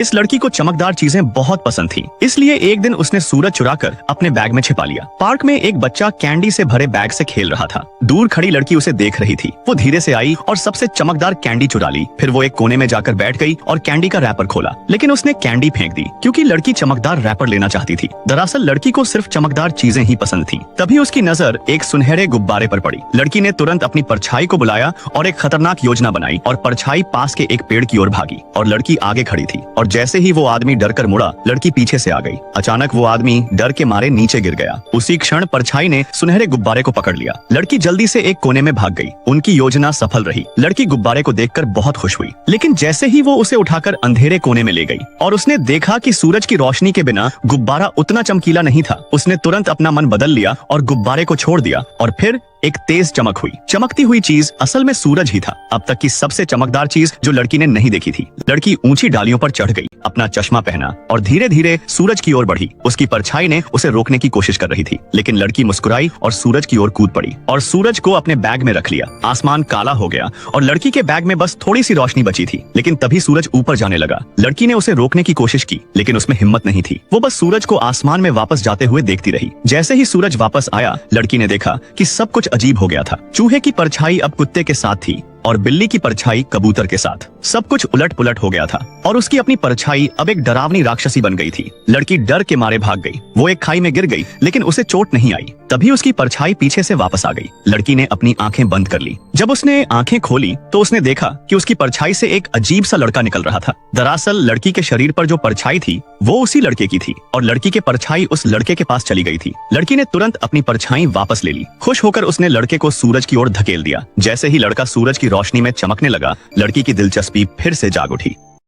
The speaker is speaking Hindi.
इस लड़की को चमकदार चीजें बहुत पसंद थी, इसलिए एक दिन उसने सूरज चुराकर अपने बैग में छिपा लिया। पार्क में एक बच्चा कैंडी से भरे बैग से खेल रहा था। दूर खड़ी लड़की उसे देख रही थी। वो धीरे से आई और सबसे चमकदार कैंडी चुरा ली। फिर वो एक कोने में जाकर बैठ गई और कैंडी का रैपर खोला, लेकिन उसने कैंडी फेंक दी क्योंकि लड़की चमकदार रैपर लेना चाहती थी। दरअसल लड़की को सिर्फ चमकदार चीजें ही पसंद थी। तभी उसकी नजर एक सुनहरे गुब्बारे पर पड़ी। लड़की ने तुरंत अपनी परछाई को बुलाया और एक खतरनाक योजना बनाई और परछाई पास के एक पेड़ की ओर भागी और लड़की आगे खड़ी थी। और जैसे ही वो आदमी डर कर मुड़ा, लड़की पीछे से आ गई। अचानक वो आदमी डर के मारे नीचे गिर गया। उसी क्षण परछाई ने सुनहरे गुब्बारे को पकड़ लिया। लड़की जल्दी से एक कोने में भाग गई। उनकी योजना सफल रही। लड़की गुब्बारे को देखकर बहुत खुश हुई, लेकिन जैसे ही वो उसे उठाकर अंधेरे कोने में ले गई और उसने देखा कि सूरज की रोशनी के बिना गुब्बारा उतना चमकीला नहीं था, उसने तुरंत अपना मन बदल लिया और गुब्बारे को छोड़ दिया। और फिर एक तेज चमक हुई। चमकती हुई चीज असल में सूरज ही था, अब तक की सबसे चमकदार चीज जो लड़की ने नहीं देखी थी। लड़की ऊंची डालियों पर चढ़ गई, अपना चश्मा पहना और धीरे धीरे सूरज की ओर बढ़ी। उसकी परछाई ने उसे रोकने की कोशिश कर रही थी, लेकिन लड़की मुस्कुराई और सूरज की ओर कूद पड़ी और सूरज को अपने बैग में रख लिया। आसमान काला हो गया और लड़की के बैग में बस थोड़ी सी रोशनी बची थी, लेकिन तभी सूरज ऊपर जाने लगा। लड़की ने उसे रोकने की कोशिश की, लेकिन उसमें हिम्मत नहीं थी। वो बस सूरज को आसमान में वापस जाते हुए देखती रही। जैसे ही सूरज वापस आया, लड़की ने देखा कि सब कुछ अजीब हो गया था। चूहे की परछाई अब कुत्ते के साथ थी और बिल्ली की परछाई कबूतर के साथ। सब कुछ उलट पुलट हो गया था और उसकी अपनी परछाई अब एक डरावनी राक्षसी बन गई थी। लड़की डर के मारे भाग गई। वो एक खाई में गिर गई, लेकिन उसे चोट नहीं आई। तभी उसकी परछाई पीछे से वापस आ गई। लड़की ने अपनी आंखें बंद कर ली। जब उसने आंखें खोली तो उसने देखा कि उसकी परछाई से एक अजीब सा लड़का निकल रहा था। दरअसल लड़की के शरीर पर जो परछाई थी वो उसी लड़के की थी और लड़की की परछाई उस लड़के के पास चली गई थी। लड़की ने तुरंत अपनी परछाई वापस ले ली। खुश होकर उसने लड़के को सूरज की ओर धकेल दिया। जैसे ही लड़का सूरज की रोशनी में चमकने लगा, लड़की की दिलचस्पी फिर से जाग उठी।